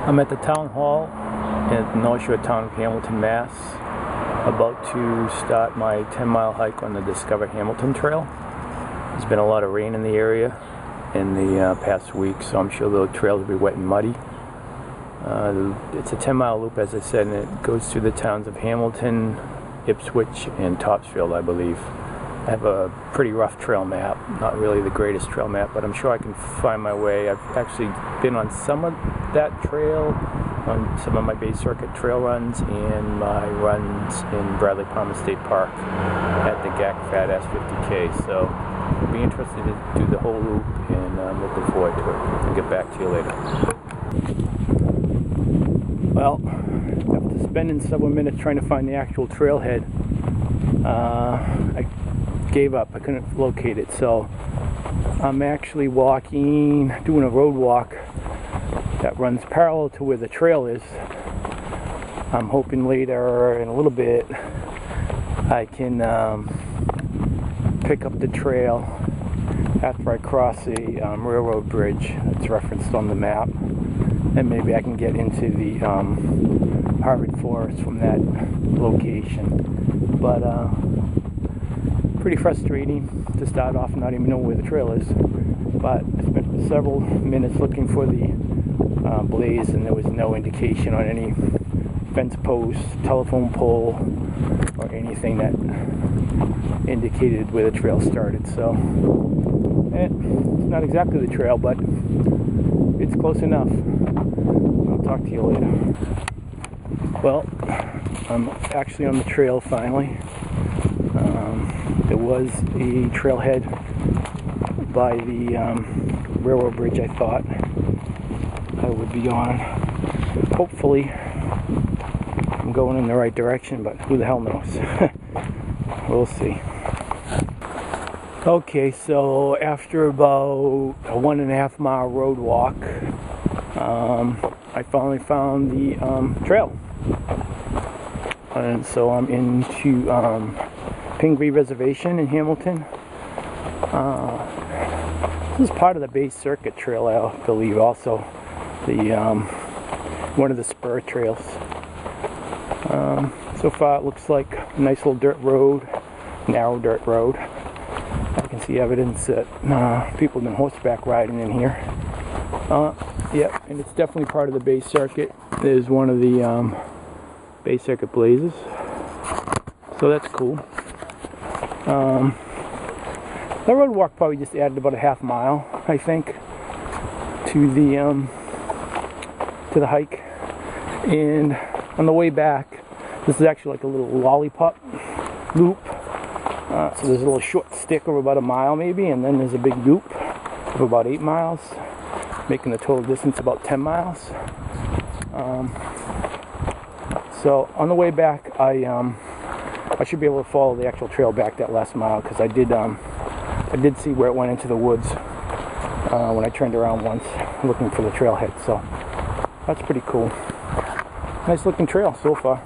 I'm at the town hall at the North Shore town of Hamilton, Mass. About to start my 10-mile hike on the Discover Hamilton Trail. There's been a lot of rain in the area in the past week, so I'm sure the trails will be wet and muddy. It's a 10-mile loop, as I said, and it goes through the towns of Hamilton, Ipswich, and Topsfield, I believe. I have a pretty rough trail map, not really the greatest trail map, but I'm sure I can find my way. I've actually been on some of that trail, on some of my Bay Circuit trail runs, and my runs in Bradley Palmer State Park at the GAC Fat Ass 50K. So I'll be interested to do the whole loop, and I'm looking forward to it. I'll get back to you later. Well, after spending several minutes trying to find the actual trailhead, I gave up. I couldn't locate it, so I'm actually doing a road walk that runs parallel to where the trail is. I'm hoping later in a little bit I can pick up the trail after I cross a railroad bridge that's referenced on the map, and maybe I can get into the Harvard Forest from that location. But pretty frustrating to start off and not even know where the trail is. But I spent several minutes looking for the blaze, and there was no indication on any fence post, telephone pole, or anything that indicated where the trail started. So it's not exactly the trail, but it's close enough. I'll talk to you later. Well, I'm actually on the trail finally. There was a trailhead by the railroad bridge I thought I would be on. Hopefully I'm going in the right direction, but who the hell knows? We'll see. Okay, so after about a 1.5 mile road walk, I finally found the trail. And so I'm into Pingree Reservation in Hamilton. This is part of the Bay Circuit Trail, I believe, also the one of the spur trails. So far it looks like a nice little dirt road, narrow dirt road. I can see evidence that people have been horseback riding in here. Yep, and it's definitely part of the Bay Circuit. There's one of the Bay Circuit blazes, so that's cool. The road walk probably just added about a half mile, I think, to the hike. And on the way back, this is actually like a little lollipop loop. So there's a little short stick of about a mile maybe, and then there's a big loop of about 8 miles, making the total distance about 10 miles. So on the way back, I should be able to follow the actual trail back that last mile, because I did see where it went into the woods when I turned around once looking for the trailhead. So that's pretty cool. Nice looking trail so far.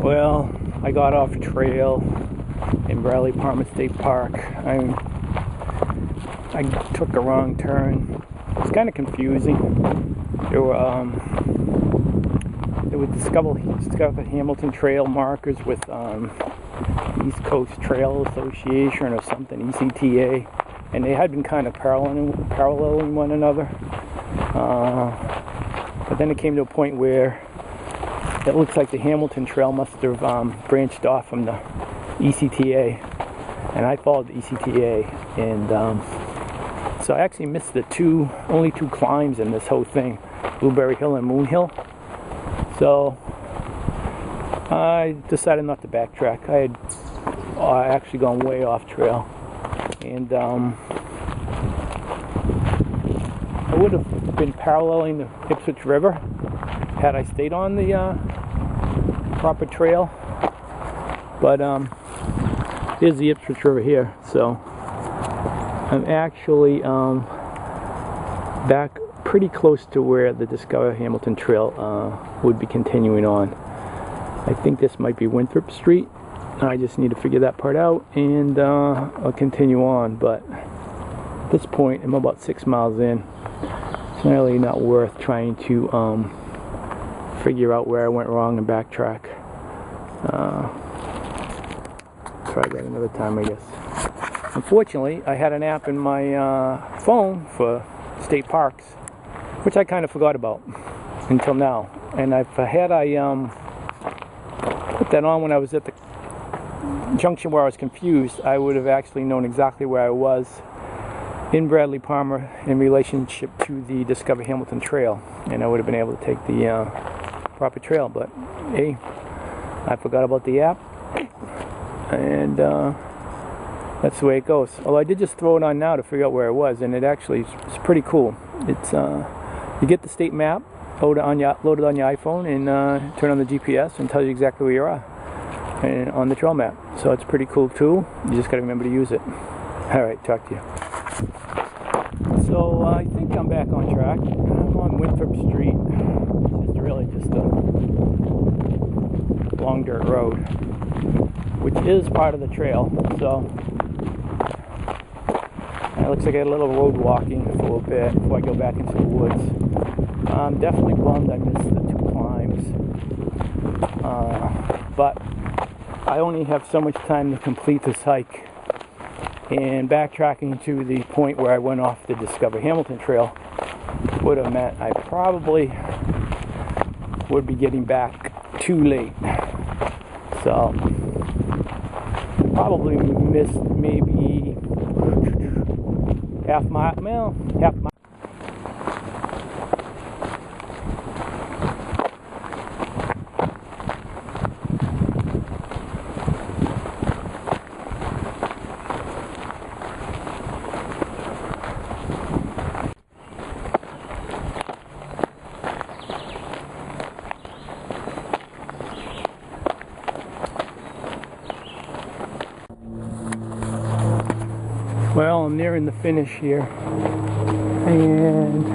Well, I got off trail in Bradley Palmer State Park. I took a wrong turn. It's kind of confusing. There were Discover Hamilton Trail markers with East Coast Trail Association or something, ECTA, and they had been kind of paralleling one another. But then it came to a point where it looks like the Hamilton Trail must have branched off from the ECTA, and I followed the ECTA, and so I actually missed the only two climbs in this whole thing, Blueberry Hill and Moon Hill. So I decided not to backtrack. I had actually gone way off trail, and I would have been paralleling the Ipswich River had I stayed on the proper trail, but here's the Ipswich River here, so I'm actually back pretty close to where the Discover Hamilton Trail would be continuing on. I think this might be Winthrop Street. I just need to figure that part out, and I'll continue on, but at this point I'm about 6 miles in. It's really not worth trying to figure out where I went wrong and backtrack. Try that another time, I guess. Unfortunately, I had an app in my phone for state parks, which I kind of forgot about until now. And if I had put that on when I was at the junction where I was confused, I would have actually known exactly where I was in Bradley Palmer in relationship to the Discover Hamilton Trail, and I would have been able to take the proper trail. But hey, I forgot about the app, and that's the way it goes. Although I did just throw it on now to figure out where I was, and it actually is pretty cool. It's you get the state map loaded on your iPhone, and turn on the GPS and tells you exactly where you are, and on the trail map. So it's a pretty cool tool. You just got to remember to use it. All right, talk to you. So I think I'm back on track. I'm on Winthrop Street. It's really just a long dirt road, which is part of the trail. So it looks like I got a little road walking for a little bit before I go back into the woods. I'm definitely bummed I missed the 2 climbs, but I only have so much time to complete this hike, and backtracking to the point where I went off the Discover Hamilton Trail would have meant I probably would be getting back too late. So probably missed maybe half mile. Well, I'm nearing the finish here, and